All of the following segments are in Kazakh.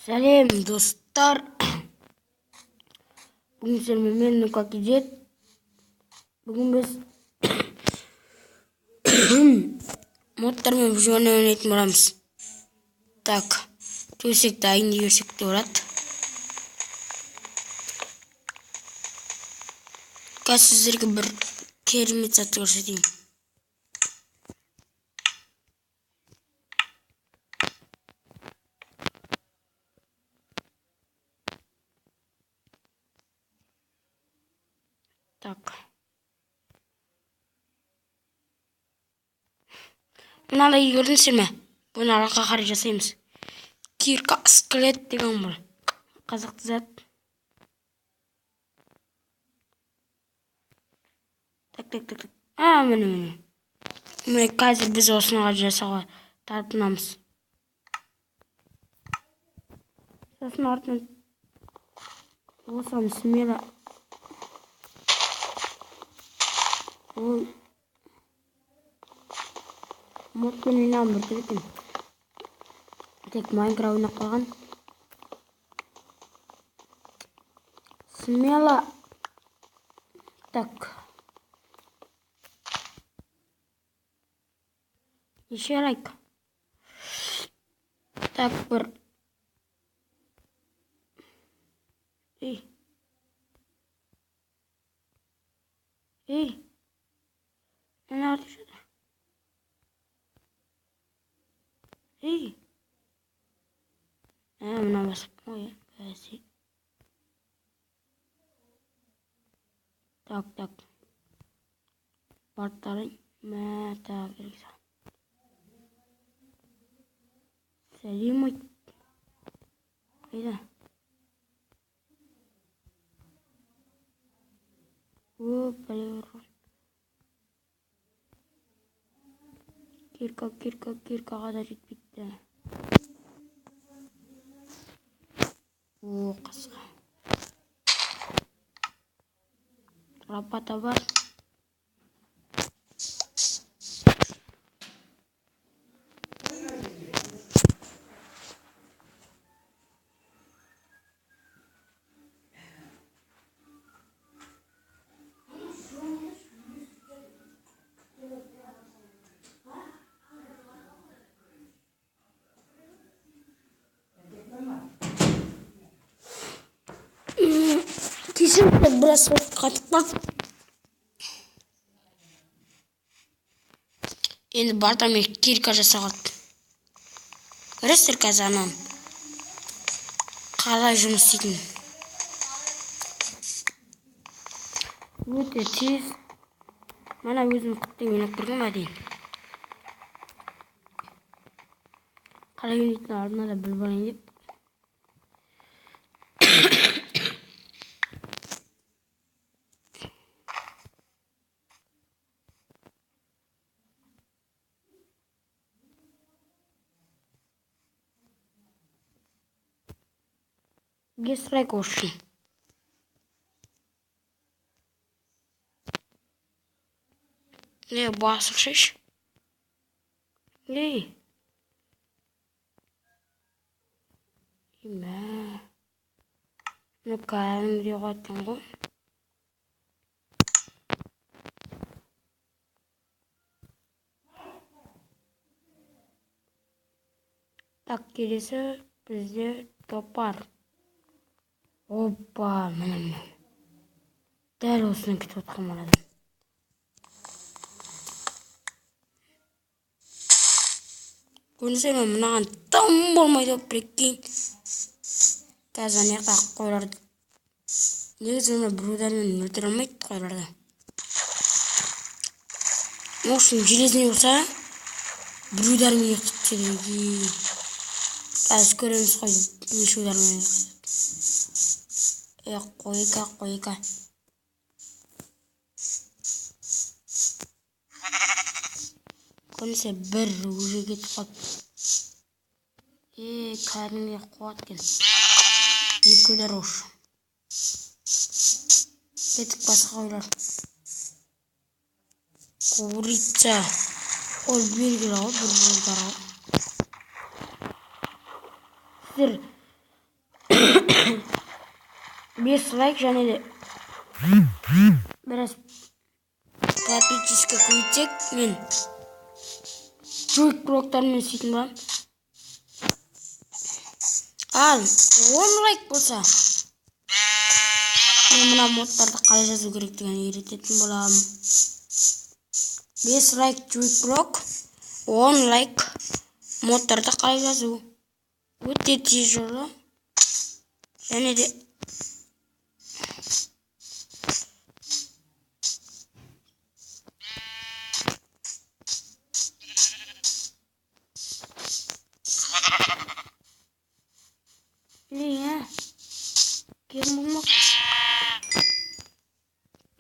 Сәлем достар. Бүгін сіздермен Нука Кизет. Бүгін біз модтармен жуана ойнайтын боламыз. Так, төсек дайын десек те болады. Қазір сіздерге бір керемет затты көрсетейін. Так. Мынандай көрдіңіздер ме? Бұны арқа қарай жасаймыз. Кирка скелет деген бұл. Қазақты зат. Так. Міне. Міне қазір біз осыны жасауға талпынамыз. Сосын артынан осыны смело ол модпен ойнауым бір екен. Тек Майнкрафт ойнап қалған. Смело. Так. Еще лайк. Так, бір. Эй. Ana orada şurada. Эй. Mına basıp koyayım. Böyle. Так. Партların meta gerekse. Selimut. Kayda. Böyle. Киркаға да жетпейді. Қасқа. Лопата бар. Kesinlikle biraz katma. Енді бартамен кирка жасаған. Көресіздер қазір анам қалай жұмыс істейтін. Өте тез. Мана өзім құттай ойнап көргенмін әдейін. Қалай ойнайтын алдына да біліп алайын деп. Гестрайк olsun. Ne basılmış? Ne? Ne kalem diyor atıngo. Tak gerisi bizde topar. Hoppa, benim. Deli olsun ki tutamadım. Көрінсе мен мынаған тым болмайды болып біреккен. Қазір аяқта қойларды. Негізі мен біреулермен өлтіре алмайды қойларды. В общем, железный болса біреулермен өлтіреді. Қазір көреміз қой нешеулермен қойка. Көрінсе бір уже кетіп қалды. Кәдімге қуат келді. Екеулер ош. Кетік басқа ойлар. Курица. Ол белгілі ғой, бір болдар ғой. Сіздер 5 лайк және де біраз подписчикке көйтсек, мен жойк блоктармен сөйтін боламын. Ал 10 лайк болса, мен мына модтарды қалай жазу керектігін үйрететін боламын. 5 лайк жойк блок, 10 лайк модтарды қалай жазу. Өте тез жолы. Және де кем болмақ.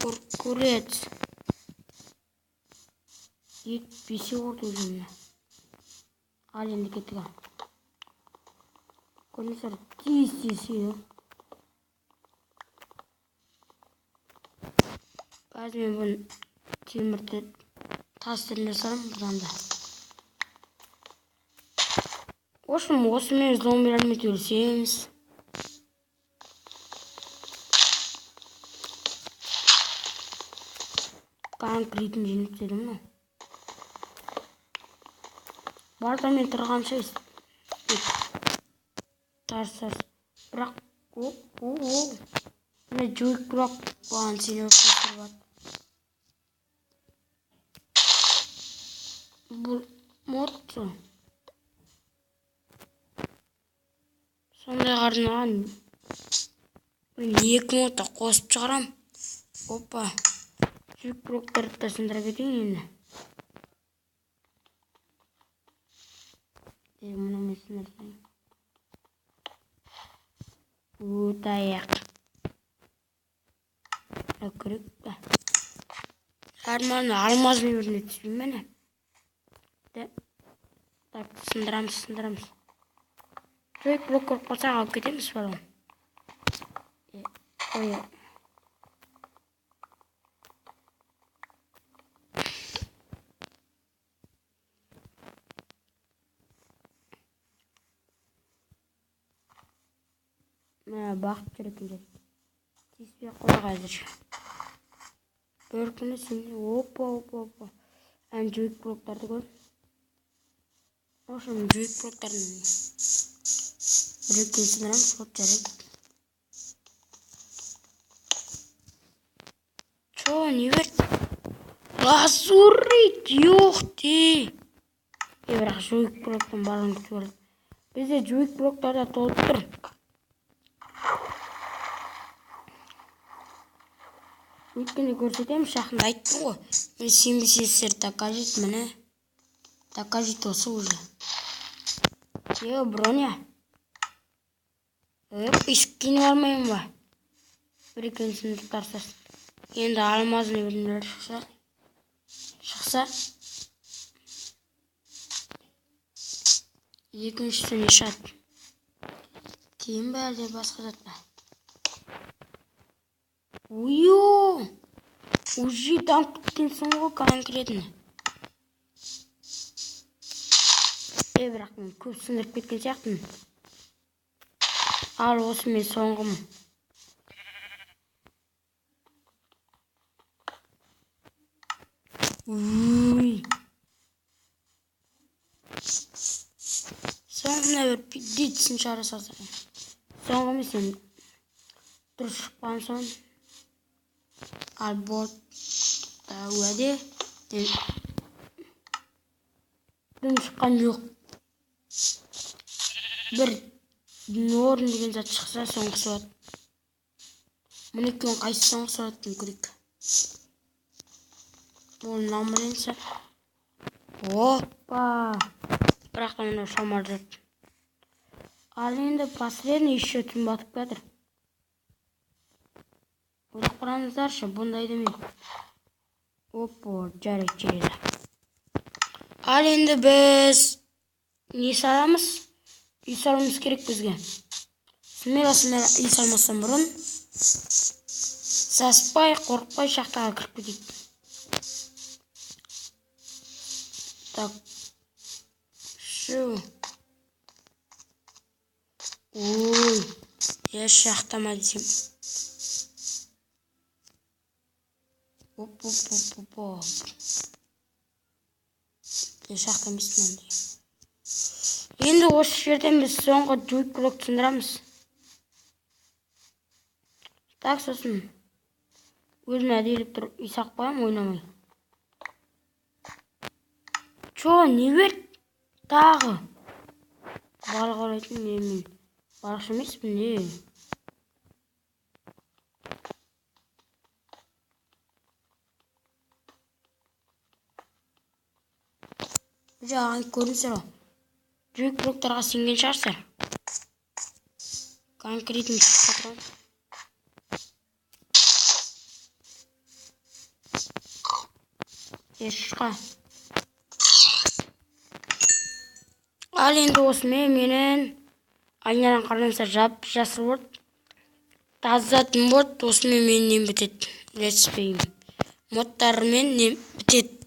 Куркурец. Етпесе орды өзіміне. Ал енді кеттіға. Көрінесір тез еді. Қазір мен бұны темірді тастырын жасарым бұдан да. Осымен зомбилермен төрлесеміз. Конкретін женіп дедім мұны. Бартамен тұрғанша тарсар. Бірақ міне жойк блок оған сені өкпесір бар. Бұл модты сондай қарнаған мен 2 модта қосып шығарам. Опа, жойк блоктарды да сындыра кетейін енді. Мұны мен сындырсайын. Өтаяқ. Өкірік па. Арманы алмазын өріне түспейм мәне. Сындырамыз. Жойк блок көріп қалсақ алып кетеміз балам. Қойы. Мә бақыт жүрекін жет. Теспей қойға әзір. Бір күні сенде опа. Ән жойк блоктарды көр. Ошым жойк блоктарын біреккен сындырам, сот жарайды. Чо, не берді? Лазурит, жоқти. Бірақ жойк блоктан барын күтіп алды. Бізде жойк блоктарда толып тұр. Өйткені көрсетем, шақында айттым ғой. Мен сенбесеңіздер докажет міне. Докажет осы уже. Броня. Искені бармайым ба? Бір екенсін тарсасын. Енді алмазын өрінлер шықса. Екіншісі не шат? Кейін бә әлде басқа зат па? Уйо! Уже танк кеткенсің ғой конкретно. Бірақ мен көп сындырып кеткен сияқтымын. Ал осы мен соңғым. Соңғымда бір пидетсін шары салса. Соңғым сен дұрыс шықпан соң. Ал бот уәде. Дым шыққан жоқ. Бір орын деген зат шықса соңғы суат. Мұнеккен қайсы соңғы суаттың көрек. Ол намыленсе. Опа! Бірақ та мұны шамар жат. Ал енді последний еще түн батып кәдір. Ойлық құраныздаршы, бұндай деме. Опа, жарек жереді. Ал енді біз не саламыз? Үй салымыз керек бізге. Смело үй салмастан бұрын. Саспай, қорықпай шақтаға кіріп кетейік. Так. Шу. Ой. еш жақтама десем. Оп. Еш жақтамайсың ондай. Енді осы жерден біз соңғы дүйкілік сындырамыз. Так, сосын өзім әдейіліп тұрып исақ қоям, ойнамай. Не берді? Тағы. Балық аулайтын мен балықшы емеспін, не? Жағын көрінсір о. Дүйкіліктарға сенген шығарсыр. Конкретін шыққа тұрады. Ешқа. Ал енді осымен менің айналан қарнамса жасыл бұрд. Тазатын бұрд. Осымен менен бітеді. Let's play. Модтарымен бітеді.